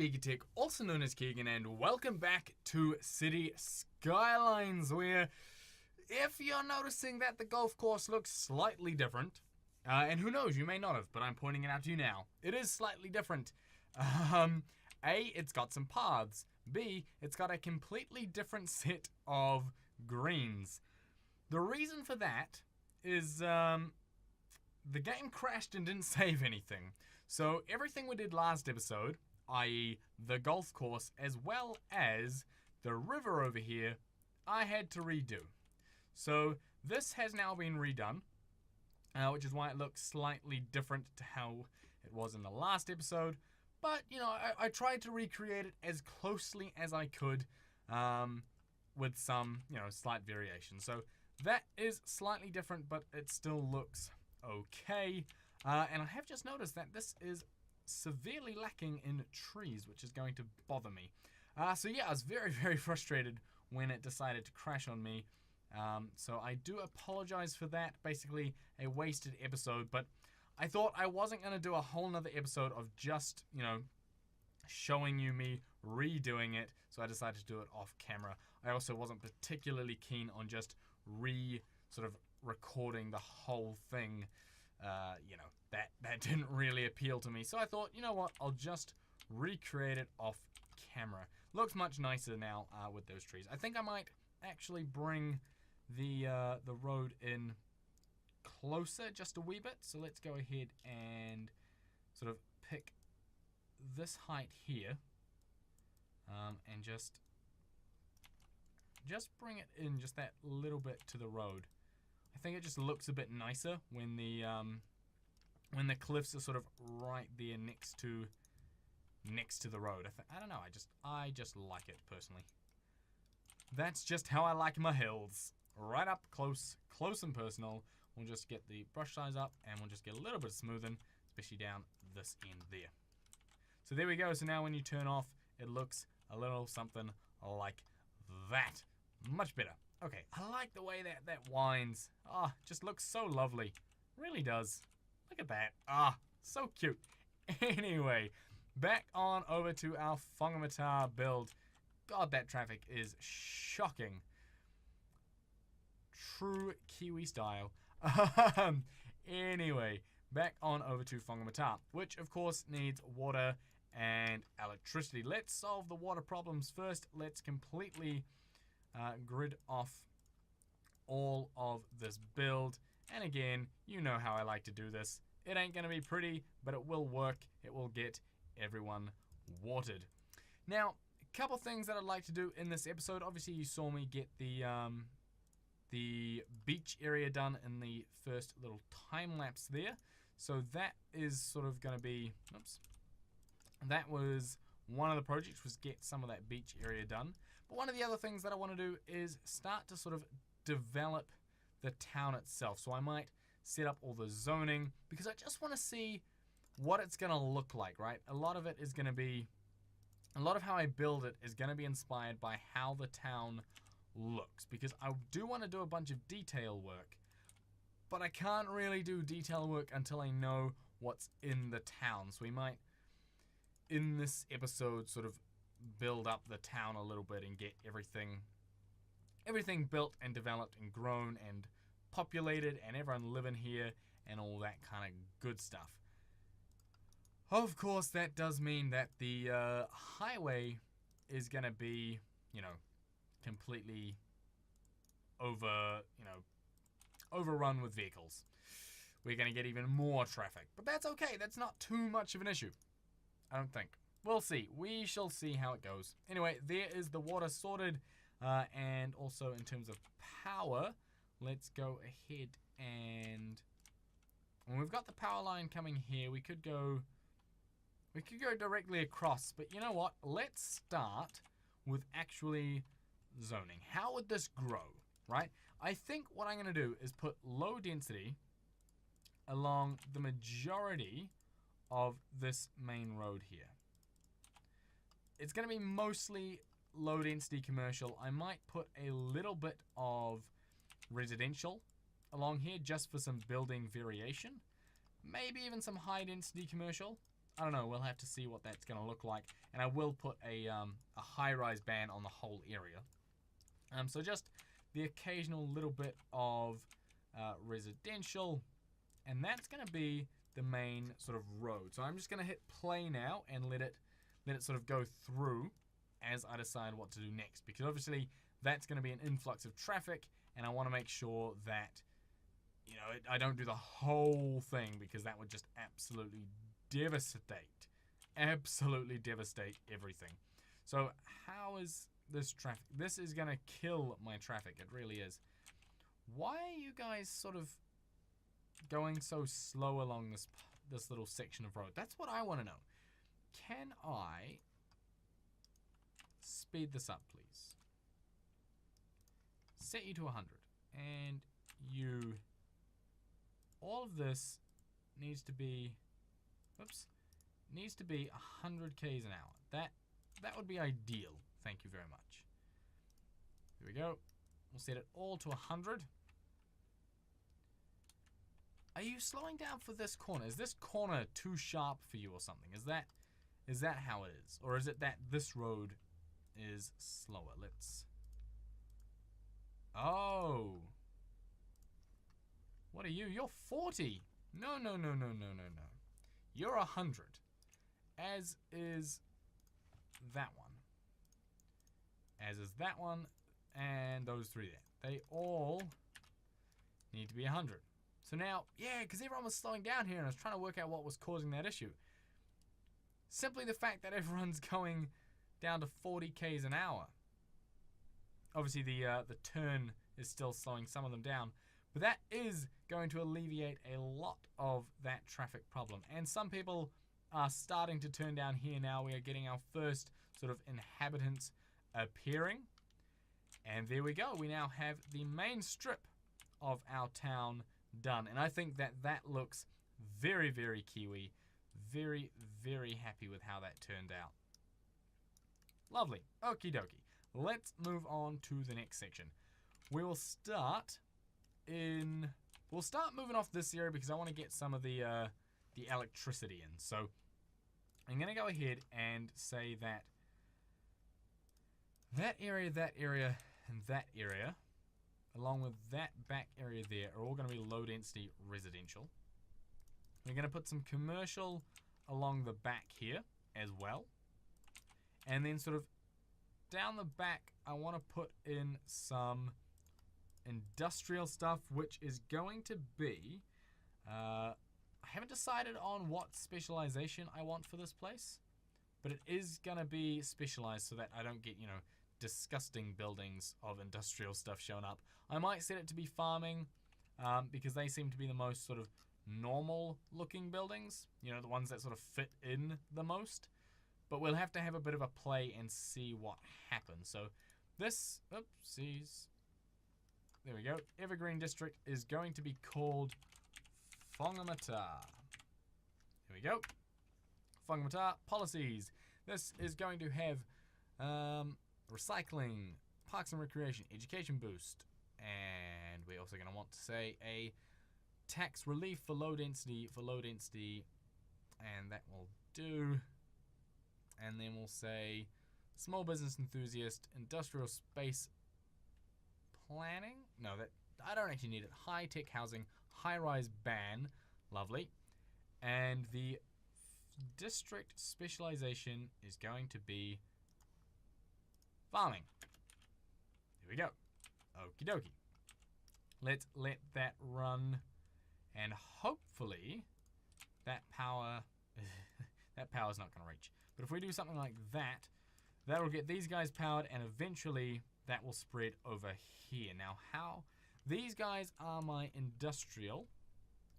BeakerTeck, also known as Keegan, and welcome back to City Skylines, where if you're noticing that the golf course looks slightly different, and who knows, you may not have, but I'm pointing it out to you now, it is slightly different. A, it's got some paths. B, it's got a completely different set of greens. The reason for that is the game crashed and didn't save anything. So everything we did last episode, i.e. the golf course as well as the river over here, I had to redo. So this has now been redone, which is why it looks slightly different to how it was in the last episode. But, you know, I tried to recreate it as closely as I could with some, you know, slight variations. So that is slightly different, but it still looks okay. And I have just noticed that this is severely lacking in trees, which is going to bother me. So yeah, I was very, very frustrated when it decided to crash on me. So I do apologize for that. Basically, a wasted episode, but I thought I wasn't going to do a whole nother episode of just, you know, showing you me redoing it, so I decided to do it off camera. I also wasn't particularly keen on just sort of recording the whole thing. You know, that didn't really appeal to me. So I thought, you know what, I'll just recreate it off camera. Looks much nicer now with those trees. I think I might actually bring the road in closer just a wee bit. So let's go ahead and sort of pick this height here and just bring it in just that little bit to the road. I think it just looks a bit nicer when the cliffs are sort of right there next to the road. I don't know. I just like it personally. That's just how I like my hills. Right up close and personal. We'll just get the brush size up and we'll just get a little bit of smoothing, especially down this end there. So there we go. So now when you turn off, it looks a little something like that. Much better. Okay, I like the way that winds. Ah, just looks so lovely. Really does. Look at that. Ah, so cute. Anyway, back on over to our Whangamata build. God, that traffic is shocking. True Kiwi style. Anyway, back on over to Whangamata, which of course needs water and electricity. Let's solve the water problems first. Let's completely grid off all of this build. And again, you know how I like to do this. It ain't going to be pretty, but it will work. It will get everyone watered. Now, a couple things that I'd like to do in this episode. Obviously, you saw me get the beach area done in the first little time lapse there. So that is sort of going to be, oops, that was one of the projects, was get some of that beach area done. But one of the other things that I want to do is start to sort of develop the town itself. So I might set up all the zoning because I just want to see what it's going to look like, right? A lot of how I build it is going to be inspired by how the town looks, because I do want to do a bunch of detail work, but I can't really do detail work until I know what's in the town. So we might, in this episode, sort of build up the town a little bit and get everything built and developed and grown and populated and everyone living here and all that kind of good stuff. Of course, that does mean that the highway is going to be, you know, completely overrun with vehicles. We're going to get even more traffic, but that's okay. That's not too much of an issue, I don't think. We'll see. We shall see how it goes. Anyway, there is the water sorted, and also in terms of power, let's go ahead and when we've got the power line coming here, we could go directly across, but you know what? Let's start with actually zoning. How would this grow, right? I think what I'm going to do is put low density along the majority of this main road here. It's going to be mostly low density commercial. I might put a little bit of residential along here just for some building variation. Maybe even some high density commercial. I don't know. We'll have to see what that's going to look like. And I will put a high-rise ban on the whole area. So just the occasional little bit of residential. And that's going to be the main sort of road. So I'm just going to hit play now and let it sort of go through as I decide what to do next. Because obviously that's going to be an influx of traffic. And I want to make sure that, you know, I don't do the whole thing, because that would just absolutely devastate everything. So how is this traffic? This is going to kill my traffic. It really is. Why are you guys sort of going so slow along this little section of road? That's what I want to know. Can I speed this up, please? Set you to 100. And you... all of this needs to be... oops. Needs to be 100 k's an hour. That would be ideal. Thank you very much. Here we go. We'll set it all to 100. Are you slowing down for this corner? Is this corner too sharp for you or something? Is that how it is? Or is it that this road is slower? Let's... oh. What are you? You're 40. No. You're 100. As is that one. As is that one. And those three there. They all need to be 100. So now, yeah, because everyone was slowing down here and I was trying to work out what was causing that issue. Simply the fact that everyone's going down to 40 k's an hour. Obviously the turn is still slowing some of them down. But that is going to alleviate a lot of that traffic problem. And some people are starting to turn down here now. We are getting our first sort of inhabitants appearing. And there we go. We now have the main strip of our town done. And I think that looks very, very Kiwi. Very, very happy with how that turned out. Lovely. Okie dokie. Let's move on to the next section. We will start in... we'll start moving off this area because I want to get some of the electricity in. So I'm going to go ahead and say that that area, and that area, along with that back area there, are all going to be low density residential. We're going to put some commercial along the back here as well. And then sort of down the back, I want to put in some industrial stuff, which is going to be... I haven't decided on what specialization I want for this place. But it is going to be specialized so that I don't get, you know, disgusting buildings of industrial stuff showing up. I might set it to be farming because they seem to be the most sort of normal looking buildings. You know, the ones that sort of fit in the most. But we'll have to have a bit of a play and see what happens. So this, oopsies, there we go. Evergreen District is going to be called Whangamata. Here we go. Whangamata policies. This is going to have recycling, parks and recreation, education boost, and we're also going to want to say a tax relief for low density, and that will do. And then we'll say small business enthusiast, industrial space planning. No, that I don't actually need it. High tech housing, high rise ban, lovely, and the district specialization is going to be farming. Here we go. Okie dokie. Let's let that run, and hopefully that power that power's not going to reach. But if we do something like that, that'll get these guys powered, and eventually that will spread over here. Now, how these guys are my industrial,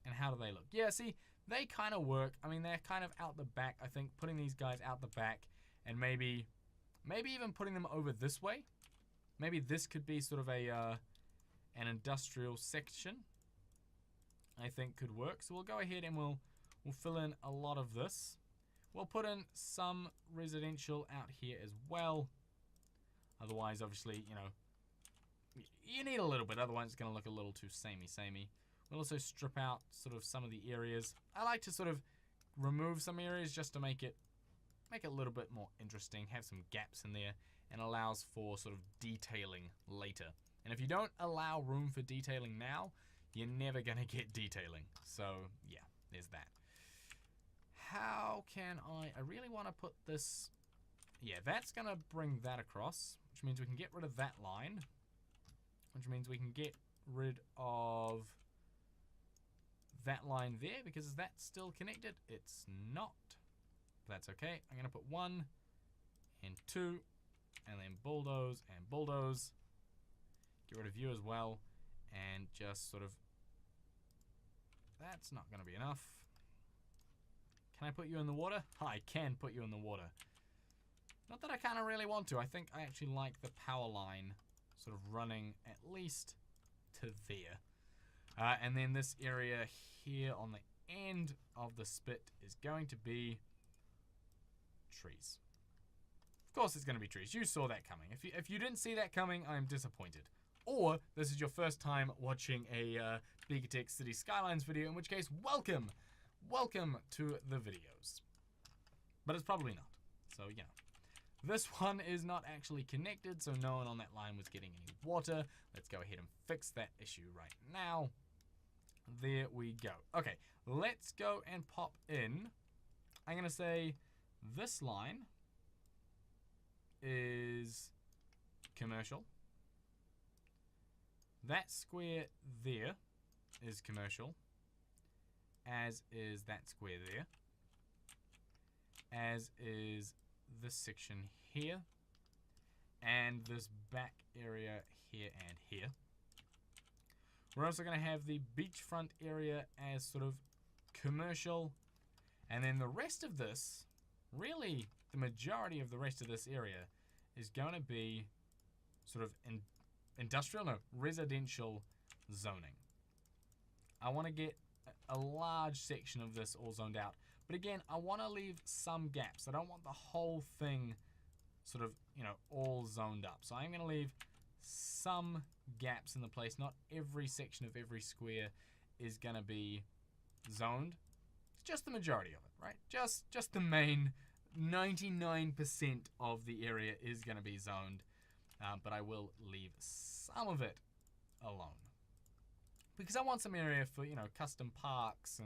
and how do they look? Yeah, see, they kind of work. I mean, they're kind of out the back. I think putting these guys out the back, and maybe even putting them over this way. Maybe this could be sort of a an industrial section. I think could work. So we'll go ahead and we'll fill in a lot of this. We'll put in some residential out here as well. Otherwise, obviously, you know, you need a little bit. Otherwise, it's going to look a little too samey. We'll also strip out sort of some of the areas. I like to sort of remove some areas just to make it a little bit more interesting, have some gaps in there, and allows for sort of detailing later. And if you don't allow room for detailing now, you're never going to get detailing. So, yeah, there's that. How can I really want to put this... Yeah, that's going to bring that across, which means we can get rid of that line, which means we can get rid of that line there, because is that still connected? It's not. That's okay. I'm going to put 1 and 2, and then bulldoze and bulldoze. Get rid of you as well, and just sort of... That's not going to be enough. Can I put you in the water? I can put you in the water. Not that I kind of really want to. I think I actually like the power line sort of running at least to there. And then this area here on the end of the spit is going to be trees. Of course it's going to be trees. You saw that coming. If you didn't see that coming, I'm disappointed. Or this is your first time watching a BeakerTeck Cities Skylines video, in which case, welcome! Welcome to the videos. But it's probably not. So, you know. This one is not actually connected, so no one on that line was getting any water. Let's go ahead and fix that issue right now. There we go. Okay, let's go and pop in. I'm going to say this line is commercial. That square there is commercial, as is that square there, as is this section here, and this back area here and here. We're also going to have the beachfront area as sort of commercial, and then the rest of this, really the majority of the rest of this area is going to be sort of residential zoning. I want to get a large section of this all zoned out. But again, I want to leave some gaps. I don't want the whole thing sort of, you know, all zoned up. So I'm going to leave some gaps in the place. Not every section of every square is going to be zoned. It's just the majority of it, right? Just the main 99% of the area is going to be zoned. But I will leave some of it alone. Because I want some area for, you know, custom parks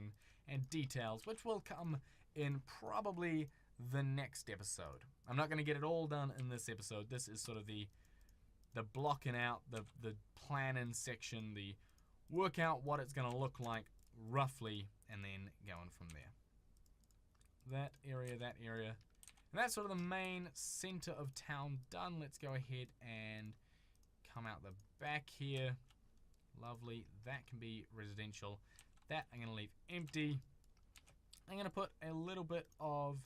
and details, which will come in probably the next episode. I'm not going to get it all done in this episode. This is sort of the blocking out, the planning section, the work out what it's going to look like roughly, and then going from there. That area. And that's sort of the main center of town done. Let's go ahead and come out the back here. Lovely. That can be residential. That I'm going to leave empty. I'm going to put a little bit of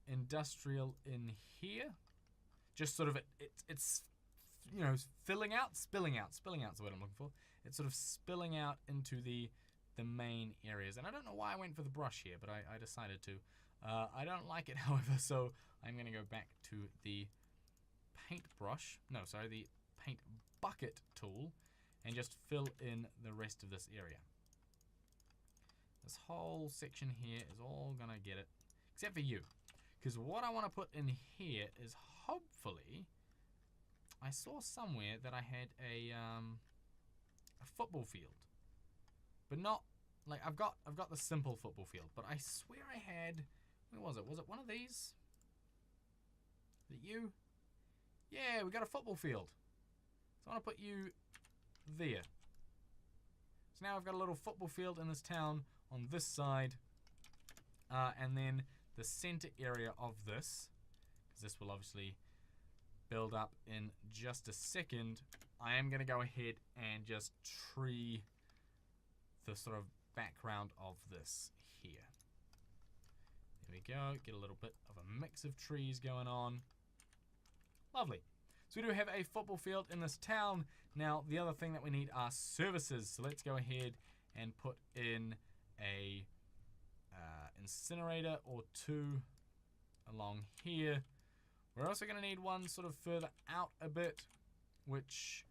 industrial in here. Just sort of it's you know, spilling out is the word I'm looking for. It's sort of spilling out into the main areas. And I don't know why I went for the brush here, but I decided to. I don't like it, however, so I'm going to go back to the the paint bucket tool and just fill in the rest of this area. This whole section here is all going to get it, except for you. Because what I want to put in here is hopefully, I saw somewhere that I had a football field. But not, like, I've got the simple football field, but I swear I had, where was it? Was it one of these? Is it you? Yeah, we got a football field. So I want to put you there. So now I've got a little football field in this town on this side. And then the center area of this, because this will obviously build up in just a second, I am going to go ahead and just tree the sort of background of this here. There we go. Get a little bit of a mix of trees going on. Lovely. So we do have a football field in this town. Now, the other thing that we need are services. So let's go ahead and put in a incinerator or two along here. We're also going to need one sort of further out a bit, which,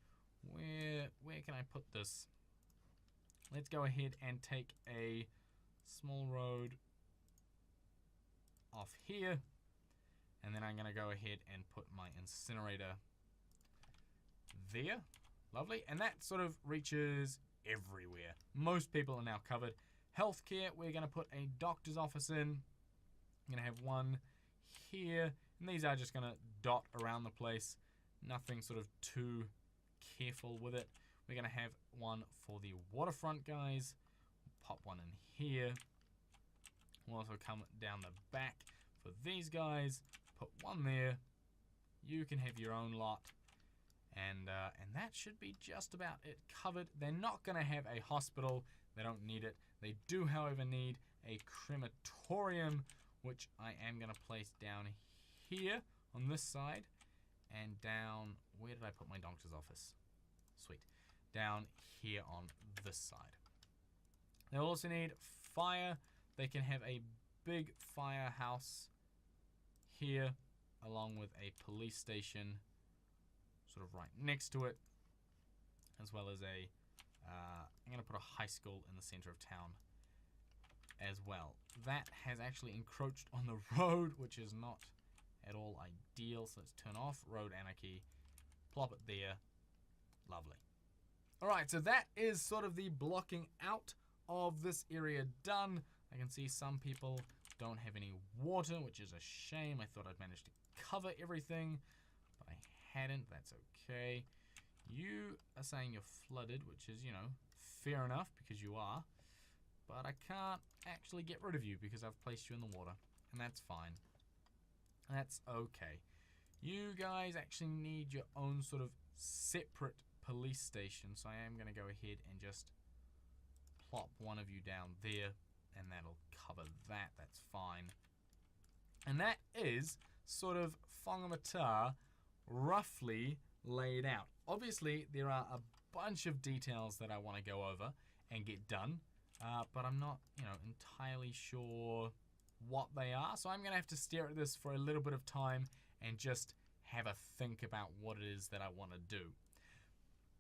where can I put this? Let's go ahead and take a small road off here. And then I'm going to go ahead and put my incinerator there. Lovely. And that sort of reaches everywhere. Most people are now covered. Healthcare, we're going to put a doctor's office in. I'm going to have one here. And these are just going to dot around the place. Nothing sort of too careful with it. We're going to have one for the waterfront guys. Pop one in here. We'll also come down the back for these guys. Put one there. You can have your own lot. And that should be just about it covered. They're not going to have a hospital. They don't need it. They do, however, need a crematorium, which I am going to place down here on this side. And down, where did I put my doctor's office? Sweet. Down here on this side. They'll also need fire. They can have a big firehouse here, along with a police station sort of right next to it, as well as I'm going to put a high school in the center of town as well. That has actually encroached on the road, which is not at all ideal. So let's turn off road anarchy, plop it there. Lovely. Alright, so that is sort of the blocking out of this area done. I can see some people don't have any water, which is a shame. I thought I'd managed to cover everything, but I hadn't. That's okay. You are saying you're flooded, which is, you know, fair enough because you are. But I can't actually get rid of you because I've placed you in the water, and that's fine. That's okay. You guys actually need your own sort of separate police station, so I am going to go ahead and just plop one of you down there, and that'll cover that. That's fine. And that is sort of Whangamata roughly laid out. Obviously, there are a bunch of details that I want to go over and get done, but I'm not, you know, entirely sure what they are. So I'm going to have to stare at this for a little bit of time and just have a think about what it is that I want to do.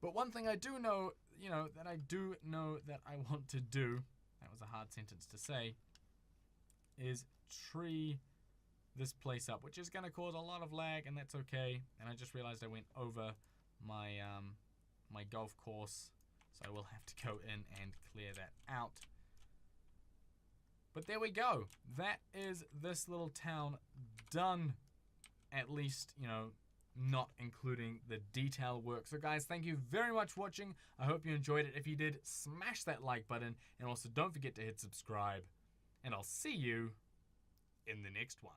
But one thing I do know, you know, that I do know that I want to do, that was a hard sentence to say, is tree this place up, which is going to cause a lot of lag, and that's okay. And I just realized I went over my my golf course, so I will have to go in and clear that out. But there we go. That is this little town done, at least, you know, not including the detail work. So guys, thank you very much for watching. I hope you enjoyed it. If you did, smash that like button, and also don't forget to hit subscribe. And I'll see you in the next one.